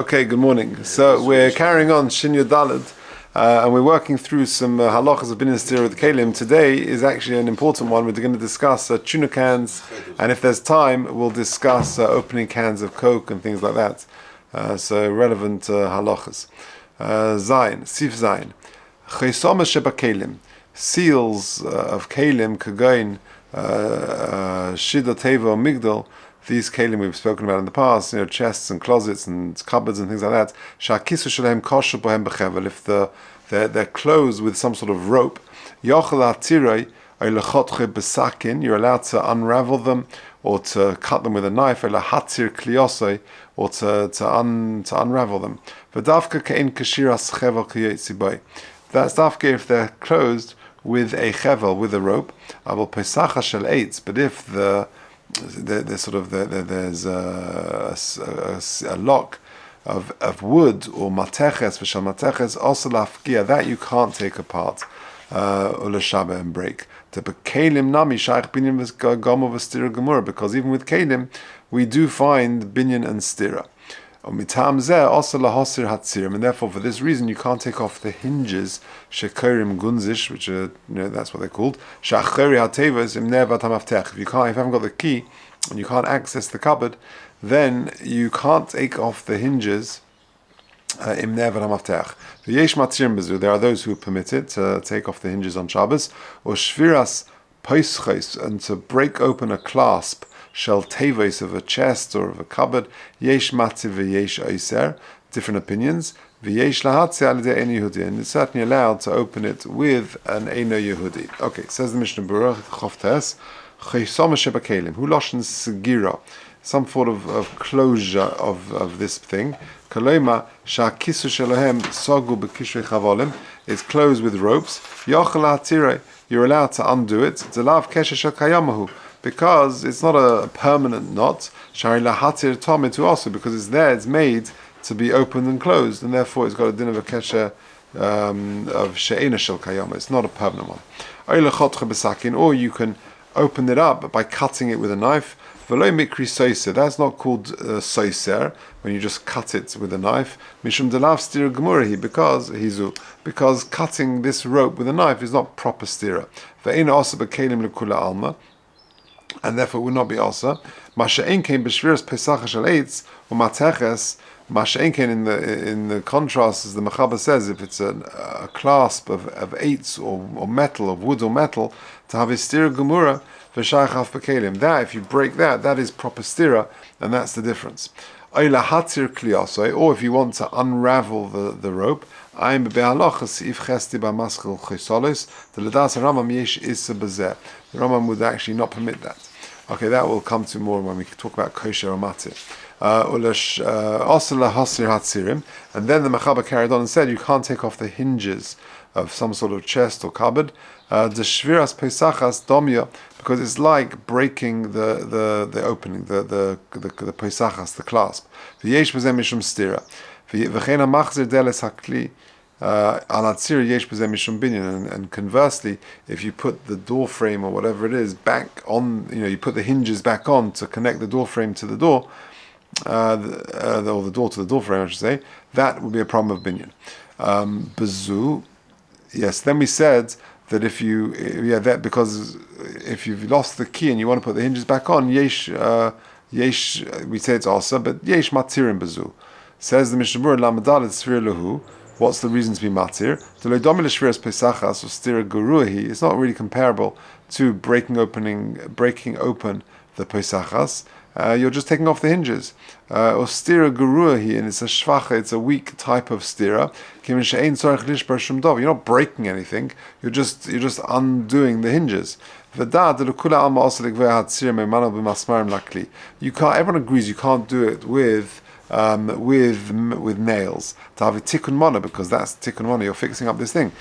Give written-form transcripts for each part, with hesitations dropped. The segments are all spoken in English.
Okay, good morning. So we're carrying on Shinya Dalad, and we're working through some halachas of binyan stira with Kalim. Today is actually an important one. We're going to discuss tuna cans, and if there's time, we'll discuss opening cans of Coke and things like that. So relevant halachas. Zayin, Sif Zayin. Chesama sheba Kalim. Seals of Kalim, Kagain, Shida Teva, Migdal. These kalim we've spoken about in the past, chests and closets and cupboards and things like that. If they're closed with some sort of rope, you're allowed to unravel them or to cut them with a knife, or to unravel them. That's dafka if they're closed with a chevel, with a rope. But if there's a lock of wood or mateches, v'shal mateches, also lafgia, that you can't take apart ulashaba and break. To kalim nami shaykh binyan v'gamo v'stira gemura, because even with kalim we do find binyan and stira. Mitam zeh also lahosir hatzirim, and therefore for this reason you can't take off the hinges shekorim gunzish, which are that's what they're called. Shachori hatevas imner v'tamaftech. If you haven't got the key and you can't access the cupboard, then you can't take off the hinges. Imner v'tamaftech. V'yesh matzirim bezu. There are those who permit it to take off the hinges on Shabbos, or shviras poischos, and to break open a clasp shel teves of a chest or of a cupboard. Yesh matziv v'yesh oiser. Different opinions. V'yesh lahatzi al yedei ein Yehudi, and it's certainly allowed to open it with an Eino Yehudi. Okay, says the Mishnah Berurah Choftes Chesama sheba Kalim. Hu loshen segira, some sort of closure of this thing. Kalema shakisu shelohem sogu b'kishrei chavolim. It's closed with ropes. Yochel hatirei. You're allowed to undo it. Zelav kesher shel kayamahu, because it's not a permanent knot. Shari lahatir tomitu also, because it's there, it's made to be opened and closed, and therefore it's got a din of a kesher of she'ena shel kayama. It's not a permanent one. Or you can open it up by cutting it with a knife. V'lo mikri soiser. That's not called soiser, when you just cut it with a knife. Mishum delav stira gemurahi, because cutting this rope with a knife is not proper stira. Ve'ena also b'kelim lekula alma, and therefore it would not be also. Masha'en came b'shviras pesach shel eitz or mateches. Masha'en came in the contrast, as the Mechaber says, if it's a clasp of eitz or metal, of wood or metal, to have a stira gemura v'shaychaf b'kelim. That, if you break that is proper stira, and that's the difference. Or if you want to unravel the rope, the Rambam would actually not permit that. Okay, that will come to more when we talk about kosher or matir. And then the Mechaber carried on and said you can't take off the hinges of some sort of chest or cupboard. The shviras pesachas domya, because it's like breaking the opening, the pesachas, the clasp. V'yesh b'zeh mishum stira. V'chein ha'machzir deles hakli alatzir yesh b'zeh mishum binyan. And conversely, if you put the door frame or whatever it is back on, you put the hinges back on to connect the door frame to the door, or the door to the door frame, I should say, that would be a problem of binyan. Bezu, yes. Then we said that because if you've lost the key and you want to put the hinges back on, yesh, we say it's also, but yesh matirim bezu. Says the Mishnah Berurah lamadal tzvir lehu. What's the reason to be matir? The loidomil shviras pesachas or stira guruhi. It's not really comparable to breaking open the pesachas. You're just taking off the hinges. Or stira guruhi, and it's a shvacha, it's a weak type of stira. You're not breaking anything. You're just undoing the hinges. You can't. Everyone agrees you can't do it with nails. To have a tikkun mana, because that's tikkun mana. You're fixing up this thing.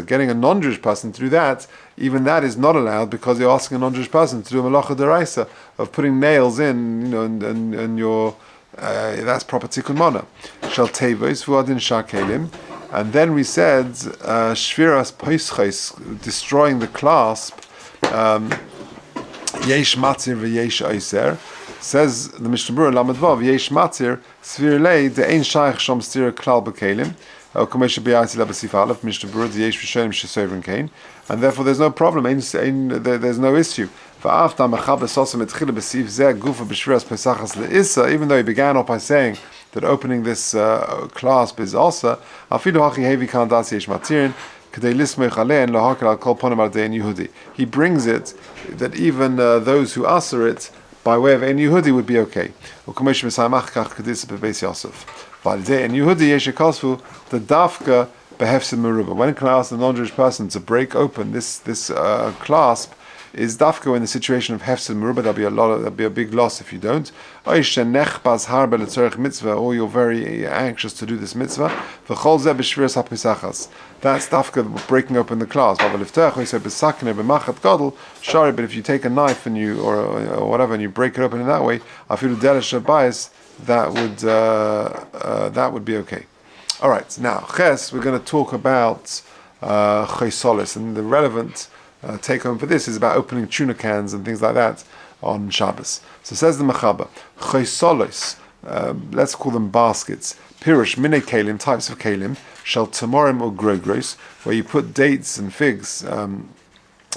Getting a non-Jewish person to do that, even that is not allowed, because you're asking a non-Jewish person to do a malacha deraisa of putting nails in, and your that's proper tikkun mana. Shel tevos v'adin shakelim, and then we said shviras poischos, destroying the clasp. Yesh matzir v'yesh oiser. Says the Mishnah Berurah Lamed Vav Yesh Matir Svir Lei De'ein Shaykh Shom Stir Klal B'Kelim Commercial B'Yati La B'Sif Aleph Mishnah Berurah Yesh Rishonim Shesovrin Kain, and therefore there's no problem. There's no issue. Va'afta Machab Sosam Etchila B'Sif Zeh Gufa B'Shviras Pesachas LeIssa. Even though he began off by saying that opening this clasp is also Afilu Hachi Hevi Kan Das Yesh Matirin. He brings it that even those who usher it by way of any Yehudi would be okay. When it can ask the non-Jewish person to break open this clasp, is dafka in the situation of hefsed meruba. That'll be a big loss if you don't. Or you're very anxious to do this mitzvah. That's dafka breaking open the clasp. But if you take a knife and you or whatever and you break it open in that way, that would be okay. All right, now ches, we're going to talk about chaysolis, and the relevant take home for this is about opening tuna cans and things like that on Shabbos. So says the Mechaba, chaysolis, let's call them baskets. Pirush mine kalim, types of kalim, shel tamorim or grogros, where you put dates and figs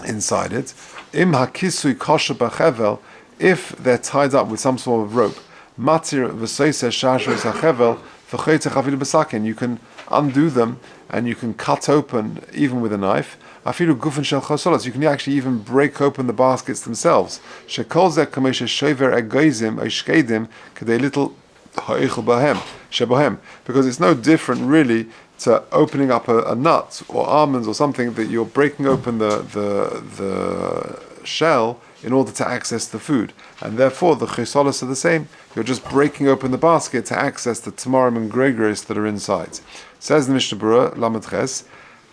inside it. Im hakisui kosher b'chevel, if they're tied up with some sort of rope. Matir v'soiseh shashos hachevel v'choytech afilu b'sakin. You can undo them and you can cut open even with a knife. Afilu gufen shel chosolos. You can actually even break open the baskets themselves. Shekol zeh kamesha shover egoizim oishkedim kadei little ha'echel bahem shebohem. Because it's no different really to opening up a nut or almonds or something that you're breaking open the shell in order to access the food, and therefore the chisolos are the same. You're just breaking open the basket to access the tamarim and gregorius that are inside. Says the Mishnah Berurah Lamed Ches,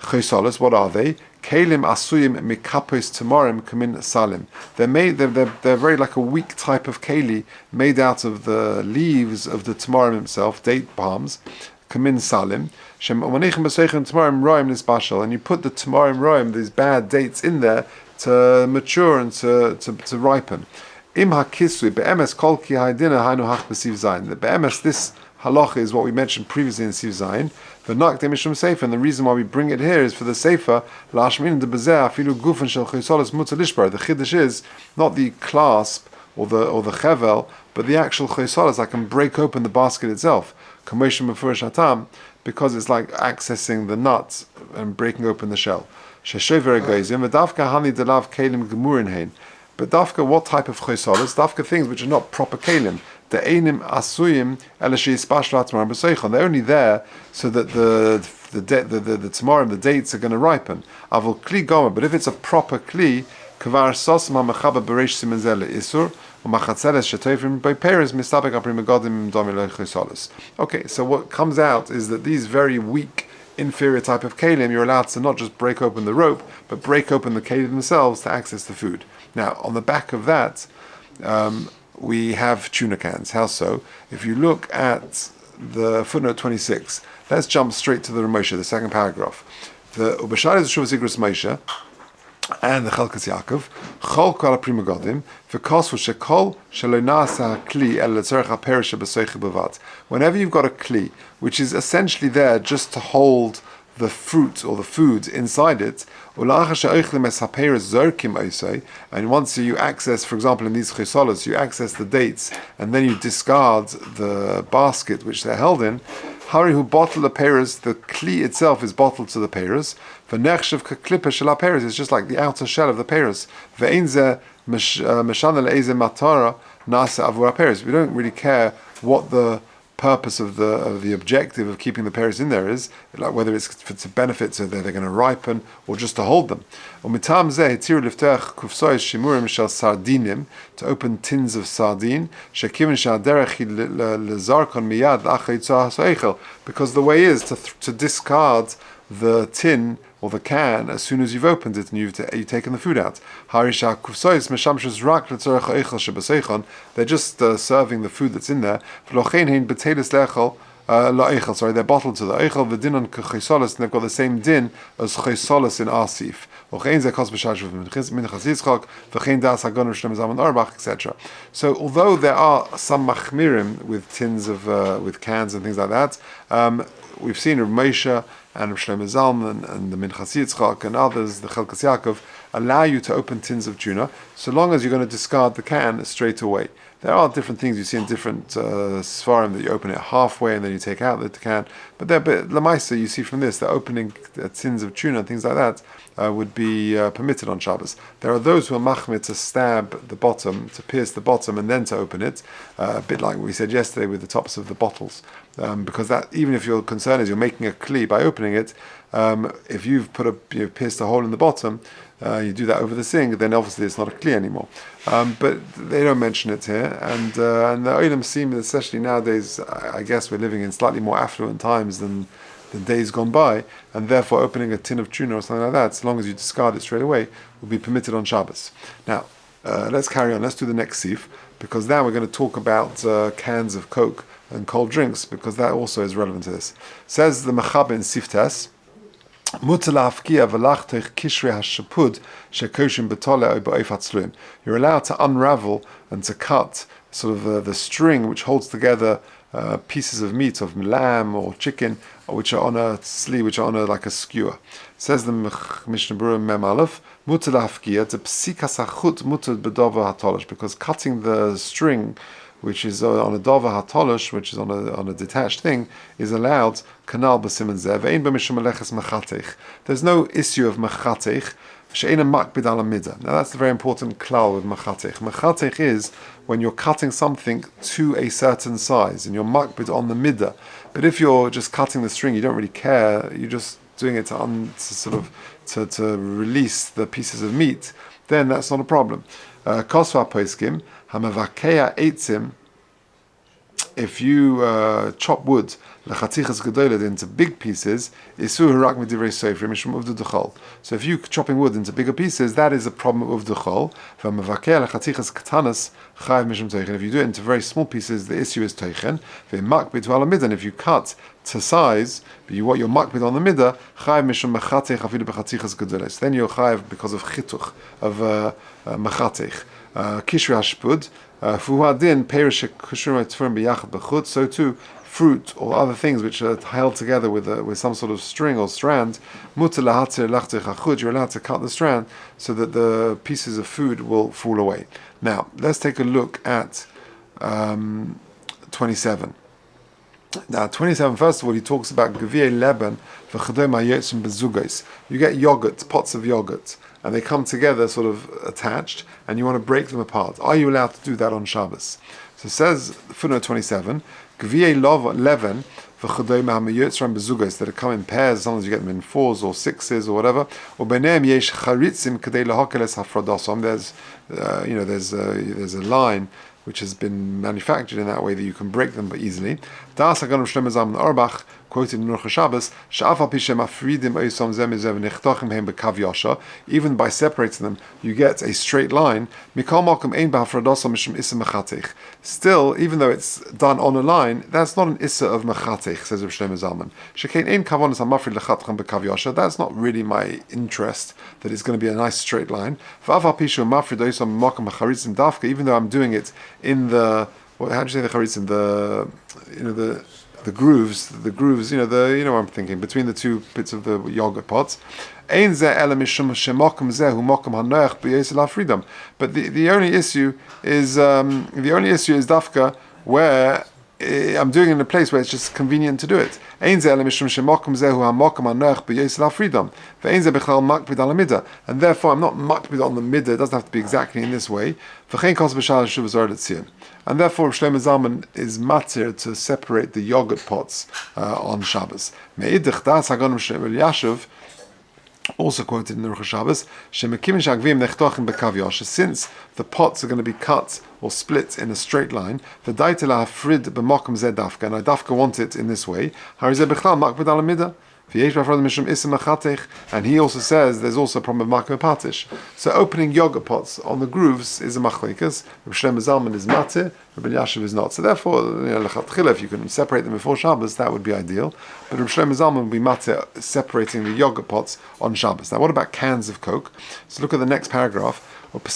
chisolos, what are they? Kalim asuyim mikapos tamarim kamin salim. They're very like a weak type of keli made out of the leaves of the tamarim himself, date palms, kamin salim. And you put the tamarim roim, these bad dates, in there to mature and to ripen. Im hakisui be'emes kol ki haydina hainu hach b'siv zayin. The be'emes, this halacha is what we mentioned previously in Siv Zayin. V'nak de mishum sefer, and the reason why we bring it here is for the sefer la'ashmin de bezeh afilu gufen shel chisolos mutzah lishbar. The chiddush is not the clasp or the chevel, but the actual chisolos. I can break open the basket itself. Kameshim mefurish hatam, because it's like accessing the nuts and breaking open the shell. Sheshover egoizim v'davka hani delav kelim gemurin hein. But dafka, what type of chaysolos? Dafka things which are not proper kalim. The einim asuyim elashi spashlat tamarim b'seichon. They're only there so that the tamarim, the dates, are going to ripen. Avol kli gomer. But if it's a proper kli, kavar sosam ha'mechaba b'reish simen zeh le'isur u'machatzeles shetoivrim b'peres mistabek aprim megodim domile chaysolos. Okay, so what comes out is that these very weak, inferior type of kalim, you're allowed to not just break open the rope, but break open the kalim themselves to access the food. Now, on the back of that, we have tuna cans. How so? If you look at the footnote 26, let's jump straight to the Ramosha, the second paragraph. The Ubashar is Shuvah Zigros Moshe and the Chelkas Yaakov, Chol Kol HaPrima Godim, V'Kosvu Shekol Shelo Nasa HaKli El Letzorech HaPerish HaBesoichi B'Vat. Whenever you've got a kli, which is essentially there just to hold the fruit or the food inside it, and once you access, for example, in these chisolos, you access the dates, and then you discard the basket which they're held in, Harihu bottle the pears, the kli itself is bottled to the pears. V'nechshav kaklipa shel pears, it's just like the outer shell of the pears. Ve'inze meshana le'eze matara nasa avur pears. We don't really care what the purpose of the objective of keeping the pears in there is, like whether it's to benefit so that they're going to ripen or just to hold them. To open tins of sardine, because the way is to discard the tin or the can as soon as you've opened it and you've taken the food out. They're just serving the food that's in there. they're bottled to the eichel. The din on chaysolis, and they've got the same din as chaysolis in Asif. Etc. So, although there are some machmirim with tins of with cans and things like that, we've seen Rav Moshe and Rav Shlomo Zalman and the Minchas Yitzchak and others, the Chelkas Yaakov, allow you to open tins of tuna, so long as you're going to discard the can straight away. There are different things you see in different Sfarim that you open it halfway and then you take out the can. But Lamaisa, you see from this, that opening tins of tuna and things like that would be permitted on Shabbos. There are those who are machmir to stab the bottom, to pierce the bottom and then to open it, a bit like what we said yesterday with the tops of the bottles. Because that, even if your concern is you're making a kli by opening it, if you've pierced a hole in the bottom, you do that over the sink, then obviously it's not a kli anymore. But they don't mention it here, and the Olam seem, especially nowadays, I guess we're living in slightly more affluent times than days gone by, and therefore opening a tin of tuna or something like that, as long as you discard it straight away, will be permitted on Shabbos. Now, let's carry on. Let's do the next sif, because now we're going to talk about cans of Coke and cold drinks, because that also is relevant to this. Says the Mechaber in Siftes, you're allowed to unravel and to cut sort of the string which holds together pieces of meat, of lamb or chicken, which are on a sleeve, which are on like a skewer. Says the Mishnah Berurah Mem Aleph, because cutting the string, which is on a dover hatolosh, which is on a detached thing, is allowed. Kanal b'siman zeh ve'ein b'mishum meleches machatech. There's no issue of machatech. She'eina makbid ala midah. Now that's the very important klal with machatech. Machatech is when you're cutting something to a certain size and you're makbid on the midah. But if you're just cutting the string, you don't really care. You're just doing it to release the pieces of meat. Then that's not a problem. Kosva poiskim. If you chop wood into big pieces, so if you're chopping wood into bigger pieces, that is a problem of uvduchol. And if you do it into very small pieces, the issue is teichen. And if you cut to size, but you want your makbid on the midah, then you're chayiv because of chituch, of machatech. Kishri hashpud, fuhadin perish kushrim tfurim biyachad bechut. So too, fruit or other things which are held together with some sort of string or strand, mutar lahatzir lachtech hachud. You're allowed to cut the strand so that the pieces of food will fall away. Now let's take a look at 27. Now 27. First of all, he talks about geviyei leben v'chadei mayotzim bezugos. You get yogurt, pots of yogurt, and they come together sort of attached, and you want to break them apart. Are you allowed to do that on Shabbos? So it says, footnote 27, Gviyei leven v'chodei ma'hamayotram bezugos, that come in pairs, sometimes you get them in 4s or 6s or whatever. Or beneim yesh charitzim kadei lahakeles hafradosom. There's a line which has been manufactured in that way that you can break them but easily. Das hagan Shlomo Zalman Orach quoted in Orach Shabbos, even by separating them, you get a straight line. Still, even though it's done on a line, that's not an issa of machatech, says Shlomo Zalman. That's not really my interest, that it's going to be a nice straight line. Even though I'm doing it in the, how do you say the charitzim, the grooves, you know what I'm thinking, between the two bits of the yogurt pots. But the only issue is dafka where I'm doing it in a place where it's just convenient to do it. And therefore I'm not makbid on the midah. It doesn't have to be exactly in this way. And therefore Shlomo Zalman is matir to separate the yogurt pots on Shabbos. Also quoted in the Orach Shabbos, since the pots are going to be cut or split in a straight line, and I dafka want it in this way, And he also says there's also a problem of makom patish. So opening yogurt pots on the grooves is a machlikas. Rabbi Shlomo Zalman is mateh, Rabbi Elyashiv is not. So therefore, if you can separate them before Shabbos, that would be ideal. But Rabbi Shlomo Zalman would be mateh separating the yogurt pots on Shabbos. Now, what about cans of Coke? So look at the next paragraph. The pach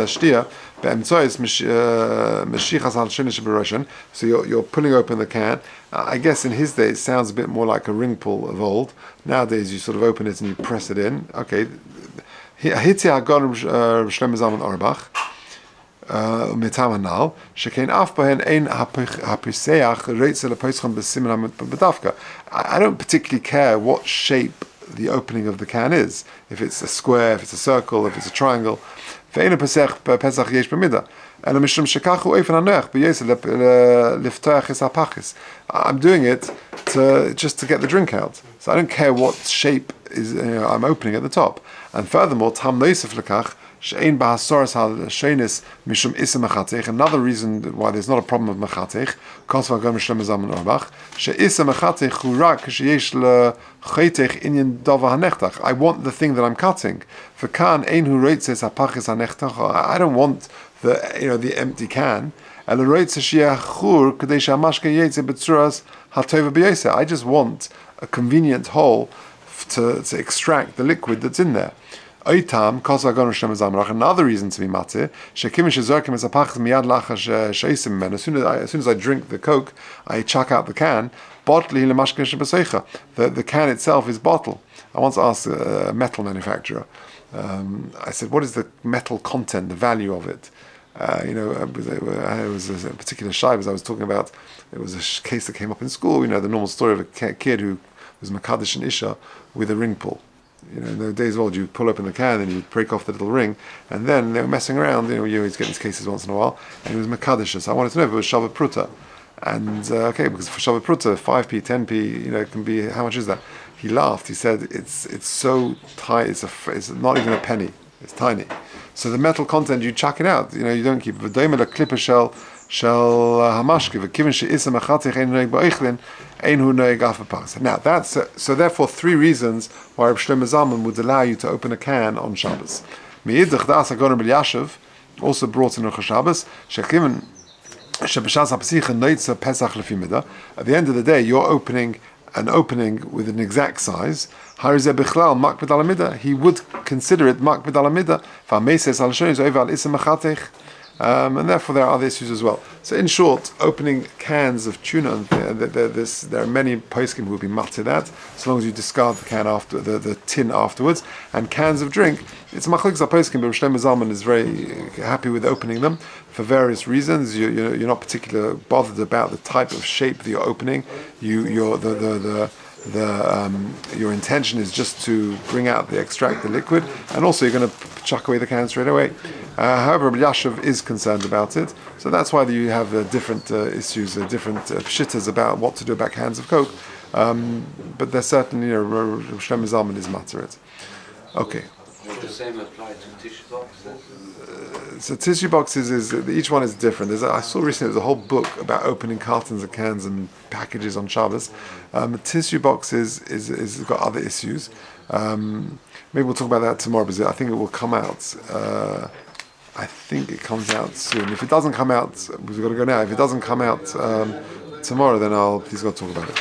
shtia. So you're pulling open the can. I guess in his day it sounds a bit more like a ring pull of old. Nowadays you sort of open it and you press it in. Okay. I don't particularly care what shape the opening of the can is. If it's a square, if it's a circle, if it's a triangle. I'm doing it to just to get the drink out. So I don't care what shape is I'm opening at the top. And furthermore, another reason why there's not a problem of mechatech, I want the thing that I'm cutting. I don't want the empty can. I just want a convenient hole to extract the liquid that's in there. Another reason to be matir, as soon as I drink the Coke, I chuck out the can. The can itself is bottle. I once asked a metal manufacturer, I said, what is the metal content, the value of it? It was a particular Shabbos I was talking about. It was a case that came up in school, the normal story of a kid who was Makadish and Isha with a ring pull. In the days of old, you pull open the can and you break off the little ring, and then they were messing around. You always get these cases once in a while, and it was Makadish. So I wanted to know if it was Shabbat Pruta. And because for Shabbat Pruta, 5p, 10p, it can be, how much is that? He laughed. He said, it's so tight, it's not even a penny. It's tiny. So the metal content, you chuck it out. You don't keep it. Now that's so. Therefore, three reasons why Rabbi Shlomo Zalman would allow you to open a can on Shabbos. Also brought in on Shabbos. At the end of the day, you're opening an opening with an exact size. He would consider it makbid al amida. And therefore there are other issues as well. So in short, opening cans of tuna, there are many poskim who will be matir that, as long as you discard the can after the tin afterwards. And cans of drink, it's machlokes poskim, but Shlomo Zalman is very happy with opening them for various reasons. You're not particularly bothered about the type of shape that you're opening. Your intention is just to extract the liquid, and also you're going to chuck away the can straight away. However, Rabbi Elyashiv is concerned about it, so that's why you have different issues, different pshittas about what to do about cans of Coke. But there's certainly, Rabbi Shlomo Zalman is matter it. Okay. Would the same apply to tissue boxes? So tissue boxes each one is different. I saw recently there's a whole book about opening cartons of cans and packages on Shabbos. Tissue boxes is got other issues. Maybe we'll talk about that tomorrow because I think it will come out. I think it comes out soon. If it doesn't come out, we've got to go now. If it doesn't come out tomorrow, then please go talk about it.